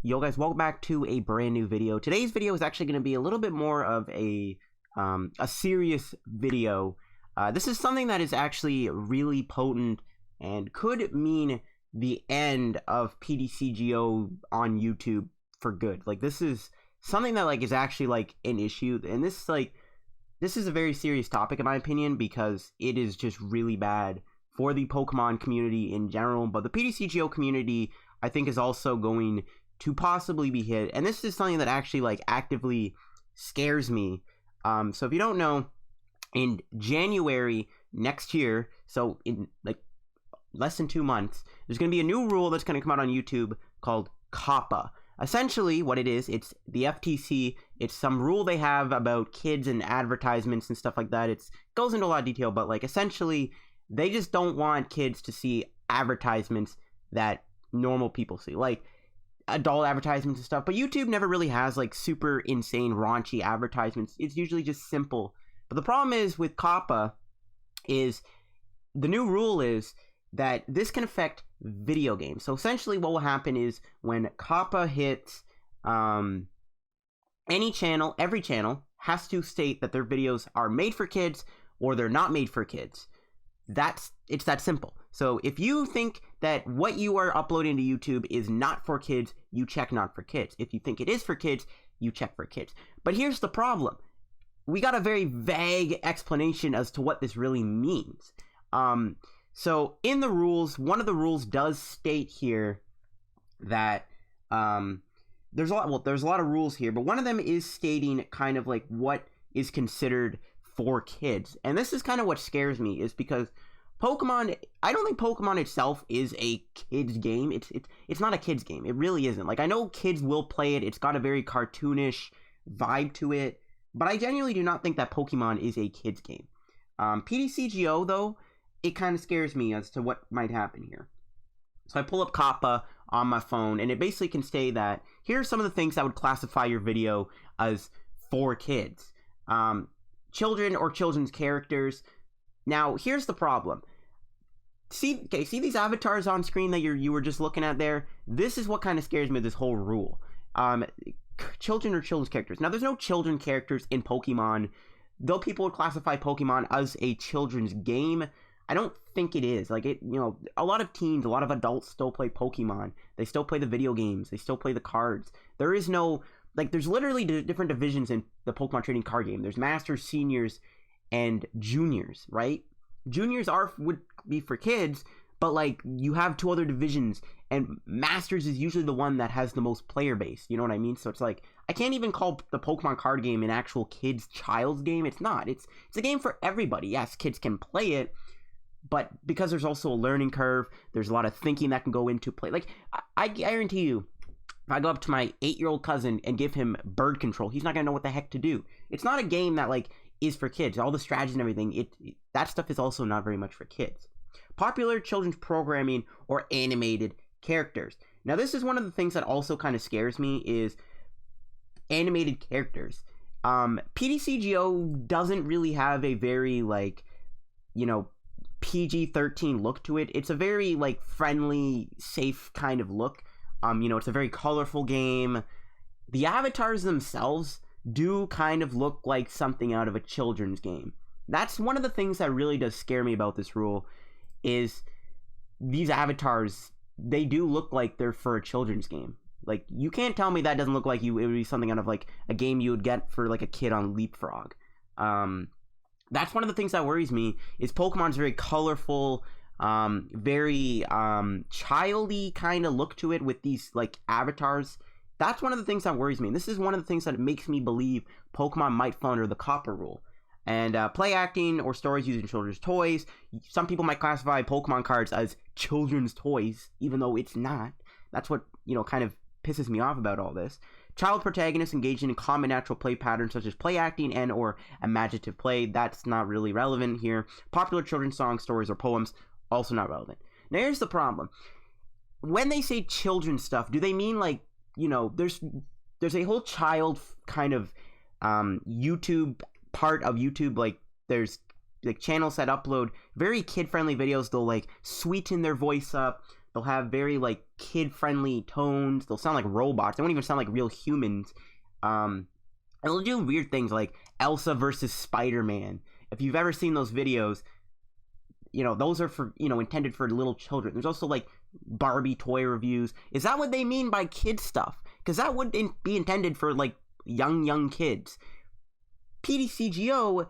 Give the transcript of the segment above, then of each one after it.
Yo guys, welcome back to a brand new video. Today's video is actually going to be a little bit more of a serious video. This is something that is actually really potent and could mean the end of PTCGO on YouTube for good. Like, this is something that is actually an issue, and this is a very serious topic in my opinion, because it is just really bad for the Pokemon community in general, but the PTCGO community I think is also going to possibly be hit, and this is something that actually actively scares me. So if you don't know, in January next year, so in less than 2 months, there's going to be a new rule that's going to come out on YouTube called COPPA. Essentially what it is, it's the FTC, it's some rule they have about kids and advertisements and stuff like that. It goes into a lot of detail, but essentially they just don't want kids to see advertisements that normal people see, like adult advertisements and stuff. But YouTube never really has super insane raunchy advertisements. It's usually just simple. But the problem is with COPPA is the new rule is that this can affect video games. So essentially what will happen is when COPPA hits any channel, every channel has to state that their videos are made for kids or they're not made for kids. It's that simple. So if you think that what you are uploading to YouTube is not for kids, you check not for kids. If you think it is for kids, you check for kids. But here's the problem. We got a very vague explanation as to what this really means. So in the rules, one of the rules does state here that there's a lot of rules here, but one of them is stating kind of what is considered for kids. And this is kind of what scares me, is because Pokemon, I don't think Pokemon itself is a kid's game. It's not a kid's game. It really isn't. I know kids will play it. It's got a very cartoonish vibe to it, but I genuinely do not think that Pokemon is a kid's game. PTCGO, though, it kind of scares me as to what might happen here. So I pull up COPPA on my phone, and it basically can say that here are some of the things that would classify your video as for kids. Children or children's characters. Now, here's the problem. See these avatars on screen that you were just looking at there? This is what kind of scares me, this whole rule. Children or children's characters. Now, there's no children characters in Pokemon. Though people would classify Pokemon as a children's game, I don't think it is. A lot of teens, a lot of adults still play Pokemon. They still play the video games. They still play the cards. There is no, there's literally different divisions in the Pokemon trading card game. There's Masters, Seniors, and Juniors, right? Juniors would be for kids, but you have two other divisions, and Masters is usually the one that has the most player base. You know what I mean? So it's I can't even call the Pokemon card game an actual child's game. It's not. It's a game for everybody. Yes, kids can play it, but because there's also a learning curve, there's a lot of thinking that can go into play. I guarantee you, if I go up to my 8-year-old cousin and give him bird control, he's not gonna know what the heck to do. It's not a game that is for kids. All the strategies and everything, that stuff is also not very much for kids. Popular children's programming or animated characters. Now, this is one of the things that also kind of scares me, is animated characters. PTCGO doesn't really have a very PG-13 look to it. It's a very friendly, safe kind of look. It's a very colorful game. The avatars themselves do kind of look like something out of a children's game. That's one of the things that really does scare me about this rule, is these avatars, they do look like they're for a children's game. You can't tell me that doesn't look like it would be something out of a game you would get for a kid on Leapfrog. That's one of the things that worries me, is Pokemon's very colorful, very childy kind of look to it with these avatars. That's one of the things that worries me. And this is one of the things that makes me believe Pokemon might fall under the COPPA rule. And play acting or stories using children's toys. Some people might classify Pokemon cards as children's toys, even though it's not. That's what, kind of pisses me off about all this. Child protagonists engaging in common natural play patterns such as play acting and or imaginative play. That's not really relevant here. Popular children's songs, stories, or poems, also not relevant. Now, here's the problem. When they say children's stuff, do they mean there's a whole child kind of YouTube part of YouTube, there's channels that upload very kid-friendly videos. They'll sweeten their voice up. They'll have very kid-friendly tones. They'll sound like robots. They won't even sound like real humans. And they'll do weird things like Elsa versus Spider-Man. If you've ever seen those videos, you know, those are for, you know, intended for little children. There's also like Barbie toy reviews. Is that what they mean by kid stuff? Because that would be intended for like young kids. PTCGO,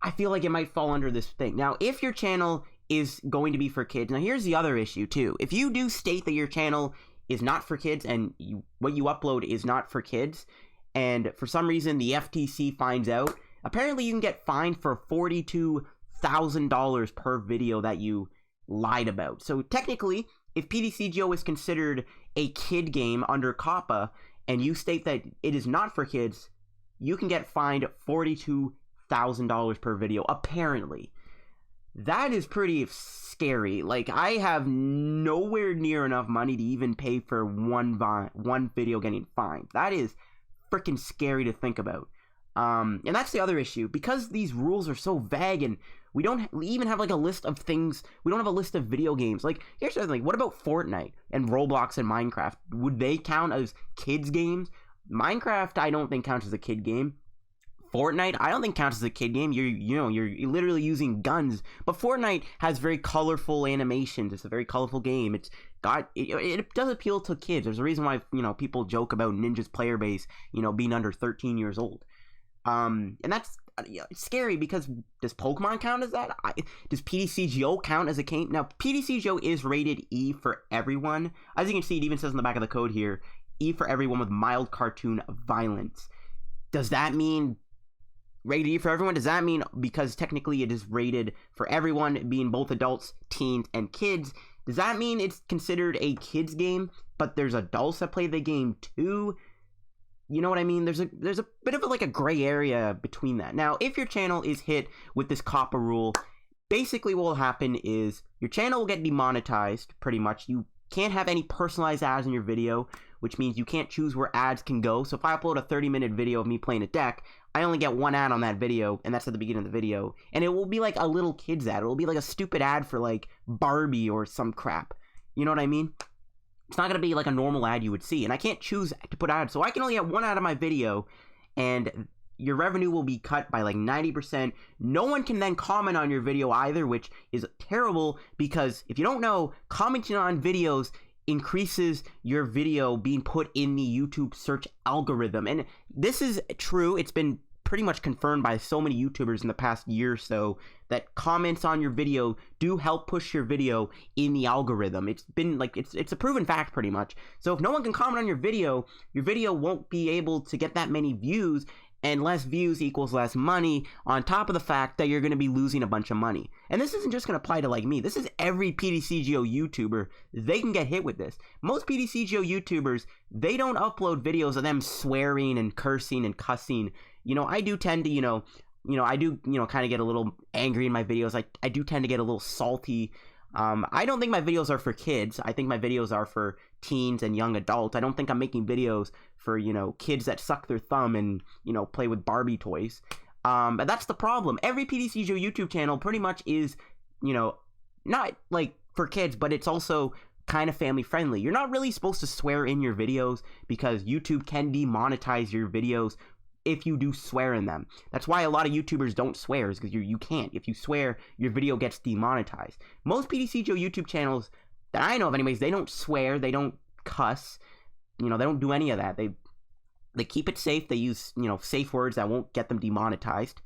I feel like it might fall under this thing. Now, if your channel is going to be for kids, now here's the other issue too. If you do state that your channel is not for kids and what you upload is not for kids, and for some reason the FTC finds out, apparently you can get fined for $42,000 per video that you lied about. So technically, if PTCGO is considered a kid game under COPPA and you state that it is not for kids, you can get fined $42,000 per video, apparently. That is pretty scary. Like, I have nowhere near enough money to even pay for one video getting fined. That is freaking scary to think about. And that's the other issue. Because these rules are so vague and we don't even have like a list of things. We don't have a list of video games. Like, here's the other thing. What about Fortnite and Roblox and Minecraft? Would they count as kids games? Minecraft, I don't think counts as a kid game. Fortnite, I don't think counts as a kid game. You're literally using guns. But Fortnite has very colorful animations. It's a very colorful game. It does appeal to kids. There's a reason why, you know, people joke about Ninja's player base, you know, being under 13 years old. And that's scary because does Pokemon count as that? Does PTCGO count as a game? Now, PTCGO is rated E for everyone. As you can see, it even says in the back of the code here, E for everyone with mild cartoon violence. Does that mean rated E for everyone? Does that mean because technically it is rated for everyone, being both adults, teens, and kids, does that mean it's considered a kids game, but there's adults that play the game too? You know what I mean? There's a bit of a gray area between that. Now, if your channel is hit with this COPPA rule, basically what will happen is your channel will get demonetized, pretty much. You can't have any personalized ads in your video, which means you can't choose where ads can go. So if I upload a 30-minute video of me playing a deck, I only get one ad on that video, and that's at the beginning of the video. And it will be like a little kid's ad. It will be like a stupid ad for like Barbie or some crap. You know what I mean? It's not going to be like a normal ad you would see. And I can't choose to put ads. So I can only get one ad of my video, and your revenue will be cut by like 90%. No one can then comment on your video either, which is terrible because if you don't know, commenting on videos increases your video being put in the YouTube search algorithm. And this is true. It's been pretty much confirmed by so many YouTubers in the past year or so that comments on your video do help push your video in the algorithm. It's been like, it's a proven fact pretty much. So if no one can comment on your video won't be able to get that many views, and less views equals less money, on top of the fact that you're going to be losing a bunch of money. And this isn't just going to apply to like me. This is every PTCGO YouTuber. They can get hit with this. Most PTCGO YouTubers, they don't upload videos of them swearing and cursing and cussing. You know, I do tend to, kind of get a little angry in my videos. I do tend to get a little salty. I don't think my videos are for kids. I think my videos are for teens and young adults. I don't think I'm making videos for, kids that suck their thumb and, play with Barbie toys. But that's the problem. Every PTCGO YouTube channel pretty much is, not like for kids, but it's also kind of family friendly. You're not really supposed to swear in your videos because YouTube can demonetize your videos if you do swear in them. That's why a lot of YouTubers don't swear, is because you can't. If you swear, your video gets demonetized. Most PTCGO YouTube channels that I know of anyways, they don't swear, they don't cuss, they don't do any of that. They keep it safe. They use, safe words that won't get them demonetized.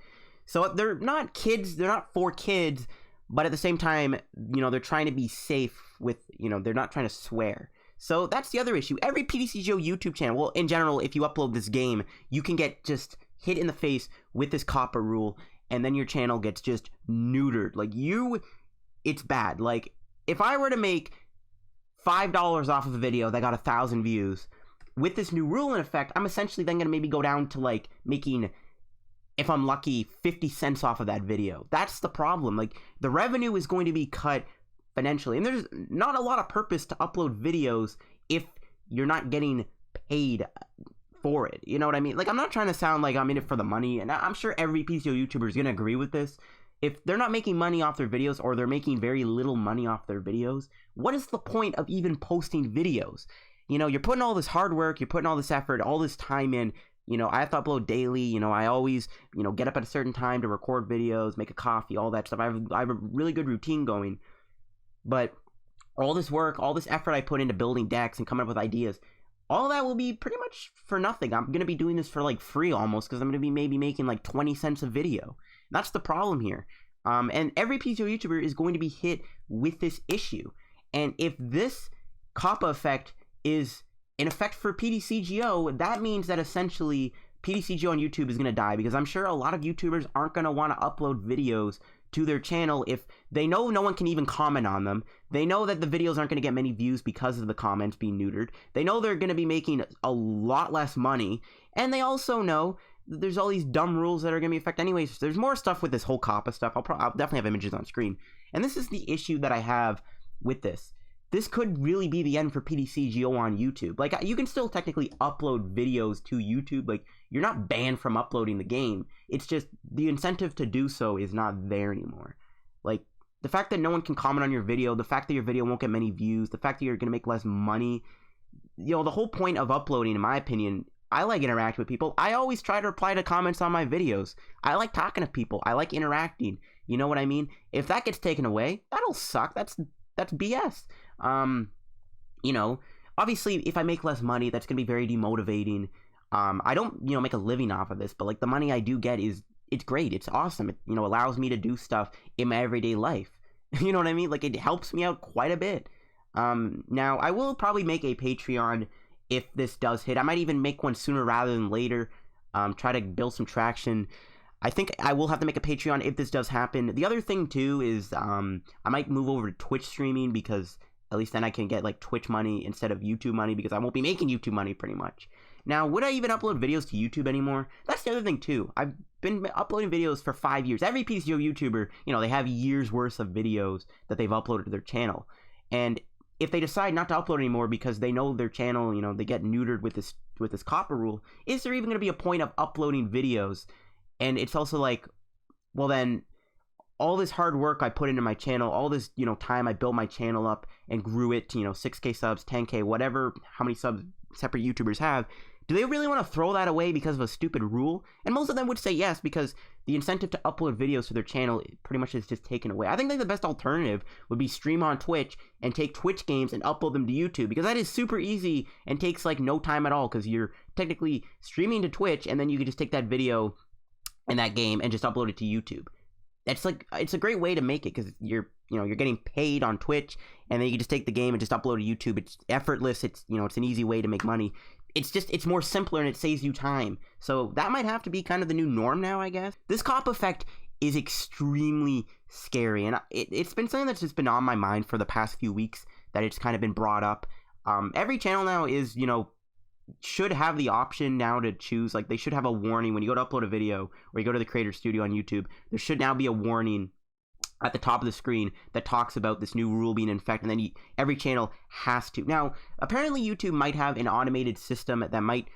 So they're not kids, they're not for kids, but at the same time, they're trying to be safe with, they're not trying to swear. So that's the other issue. Every PTCGO YouTube channel, well, in general, if you upload this game, you can get just hit in the face with this COPPA rule, and then your channel gets just neutered. It's bad. Like, if I were to make $5 off of a video that got 1,000 views, with this new rule in effect, I'm essentially then going to maybe go down to, like, making, if I'm lucky, 50 cents off of that video. That's the problem. Like, the revenue is going to be cut financially, and there's not a lot of purpose to upload videos if you're not getting paid for it. You know what I mean? Like, I'm not trying to sound like I'm in it for the money, and I'm sure every PTCGO YouTuber is gonna agree with this. If they're not making money off their videos, or they're making very little money off their videos, what is the point of even posting videos? You know, you're putting all this hard work, you're putting all this effort, all this time in. You know, I have to upload daily. You know, I always, you know, get up at a certain time to record videos, make a coffee, all that stuff. I have a really good routine going. But all this work, all this effort I put into building decks and coming up with ideas, all that will be pretty much for nothing. I'm going to be doing this for like free almost, because I'm going to be maybe making like 20 cents a video. That's the problem here. And every PTCGO YouTuber is going to be hit with this issue. And if this COPPA effect is an effect for PTCGO, that means that essentially PTCGO on YouTube is going to die, because I'm sure a lot of YouTubers aren't going to want to upload videos to their channel if they know no one can even comment on them. They know that the videos aren't going to get many views because of the comments being neutered. They know they're going to be making a lot less money, and they also know that there's all these dumb rules that are going to be affected anyways. There's more stuff with this whole COPPA stuff. I'll definitely have images on screen. And this is the issue that I have with this. This could really be the end for PTCGO on YouTube. Like, you can still technically upload videos to YouTube. Like, you're not banned from uploading the game. It's just the incentive to do so is not there anymore. Like, the fact that no one can comment on your video, the fact that your video won't get many views, the fact that you're going to make less money, you know, the whole point of uploading, in my opinion, I like interacting with people. I always try to reply to comments on my videos. I like talking to people. I like interacting. You know what I mean? If that gets taken away, that'll suck. That's BS. You know, obviously if I make less money, that's gonna be very demotivating. I don't, you know, make a living off of this, but like the money I do get it's great. It's awesome. It, you know, allows me to do stuff in my everyday life. You know what I mean? Like, it helps me out quite a bit. Now I will probably make a Patreon if this does hit. I might even make one sooner rather than later. Try to build some traction. I think I will have to make a Patreon if this does happen. The other thing too is I might move over to Twitch streaming, because at least then I can get like Twitch money instead of YouTube money, because I won't be making YouTube money pretty much. Now, would I even upload videos to YouTube anymore? That's the other thing too. I've been uploading videos for 5 years. Every PTCGO YouTuber, you know, they have years worth of videos that they've uploaded to their channel. And if they decide not to upload anymore because they know their channel, you know, they get neutered with this COPPA rule, is there even going to be a point of uploading videos? And it's also like, well then, all this hard work I put into my channel, all this, you know, time I built my channel up and grew it to, you know, 6K subs, 10K, whatever, how many subs separate YouTubers have, do they really want to throw that away because of a stupid rule? And most of them would say yes, because the incentive to upload videos to their channel pretty much is just taken away. I think like the best alternative would be stream on Twitch and take Twitch games and upload them to YouTube, because that is super easy and takes like no time at all, because you're technically streaming to Twitch and then you can just take that video and that game and just upload it to YouTube. It's like, it's a great way to make it, because you're getting paid on Twitch, and then you can just take the game and just upload to YouTube. It's effortless. It's, you know, it's an easy way to make money. It's more simpler, and it saves you time. So that might have to be kind of the new norm now, I guess. This COPPA effect is extremely scary, and it's been something that's just been on my mind for the past few weeks, that it's kind of been brought up. Every channel now is, you know, should have the option now to choose, like, they should have a warning when you go to upload a video, or you go to the creator studio on YouTube. There should now be a warning at the top of the screen that talks about this new rule being in effect, and then every channel has to. Now, apparently YouTube might have an automated system that might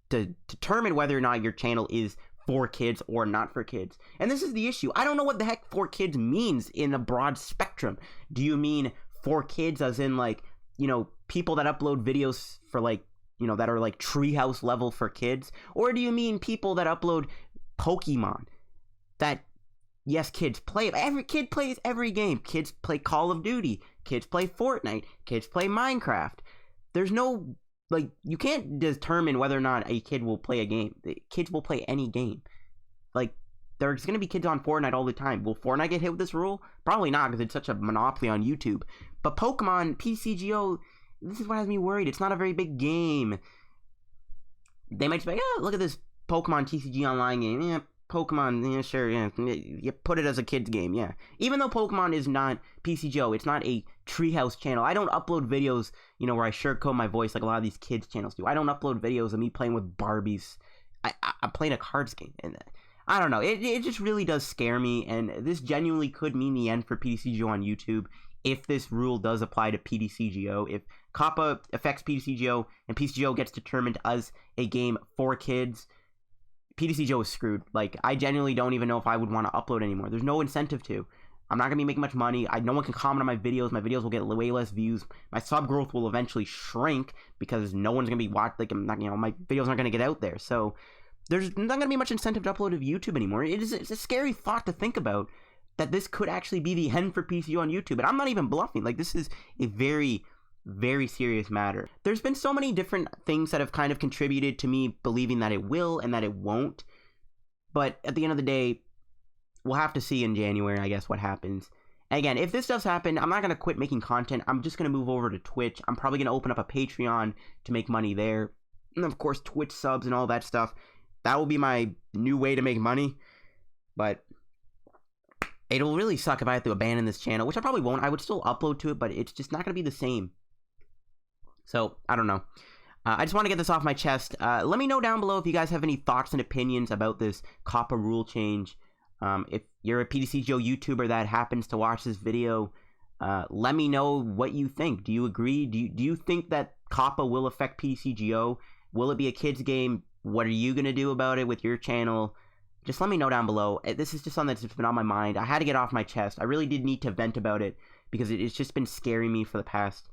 determine whether or not your channel is for kids or not for kids. And this is the issue. I don't know what the heck for kids means in a broad spectrum. Do you mean for kids as in, like, you know, people that upload videos for, like, you know, that are like treehouse level for kids? Or do you mean people that upload Pokemon that, yes, kids play? Every kid plays every game. Kids play Call of Duty. Kids play Fortnite. Kids play Minecraft. There's no, like, you can't determine whether or not a kid will play a game. Kids will play any game. Like, there's going to be kids on Fortnite all the time. Will Fortnite get hit with this rule? Probably not, because it's such a monopoly on YouTube. But Pokemon, PTCGO, this is what has me worried. It's not a very big game. They might just be like, oh, look at this Pokemon TCG online game. Yeah, Pokemon, yeah, sure, yeah. You put it as a kid's game, yeah. Even though Pokemon is not PTCGO, it's not a treehouse channel. I don't upload videos, you know, where I sugarcoat my voice like a lot of these kids' channels do. I don't upload videos of me playing with Barbies. I'm playing a cards game. And I don't know. It just really does scare me. And this genuinely could mean the end for PTCGO on YouTube if this rule does apply to PTCGO. If COPPA affects PTCGO and PTCGO gets determined as a game for kids, PTCGO is screwed. Like, I genuinely don't even know if I would want to upload anymore. There's no incentive to. I'm not going to be making much money. No one can comment on my videos. My videos will get way less views. My sub growth will eventually shrink because no one's going to be watching. Like, I'm not, my videos aren't going to get out there. So there's not going to be much incentive to upload to YouTube anymore. It's a scary thought to think about, that this could actually be the end for PTCGO on YouTube. And I'm not even bluffing. Like, this is a very, very serious matter. There's been so many different things that have kind of contributed to me believing that it will and that it won't. But at the end of the day, we'll have to see in January, I guess, what happens. And again, if this does happen, I'm not going to quit making content. I'm just going to move over to Twitch. I'm probably going to open up a Patreon to make money there. And of course, Twitch subs and all that stuff. That will be my new way to make money. But it'll really suck if I have to abandon this channel, which I probably won't. I would still upload to it, but it's just not going to be the same. So, I don't know. I just want to get this off my chest. Let me know down below if you guys have any thoughts and opinions about this COPPA rule change. If you're a PTCGO YouTuber that happens to watch this video, let me know what you think. Do you agree? Do you think that COPPA will affect PTCGO? Will it be a kids game? What are you going to do about it with your channel? Just let me know down below. This is just something that's been on my mind. I had to get off my chest. I really did need to vent about it because it's just been scaring me for the past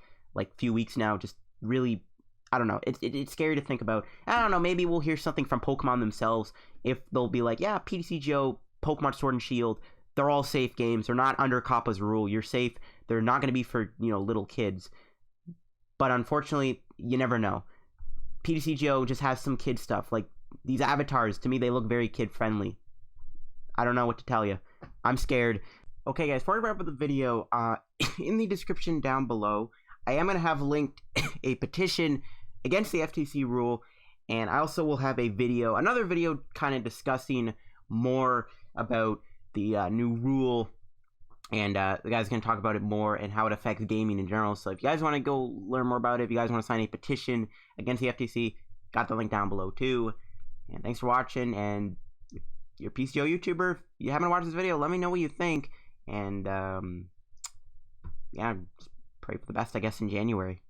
few weeks now. Just really, I don't know. It's scary to think about. I don't know. Maybe we'll hear something from Pokemon themselves if they'll be like, yeah, PTCGO, Pokemon Sword and Shield, they're all safe games. They're not under COPPA's rule. You're safe. They're not going to be for little kids. But unfortunately, you never know. PTCGO just has some kid stuff. Like, these avatars, to me, they look very kid-friendly. I don't know what to tell you. I'm scared. Okay, guys, before I wrap up the video, in the description down below, I am going to have linked a petition against the FTC rule, and I also will have another video kind of discussing more about the new rule, and the guy's going to talk about it more and how it affects gaming in general. So if you guys want to go learn more about it, if you guys want to sign a petition against the FTC, got the link down below too. And thanks for watching, and if you're a PTCGO YouTuber, if you haven't watched this video, let me know what you think, and yeah, just pray for the best, I guess, in January.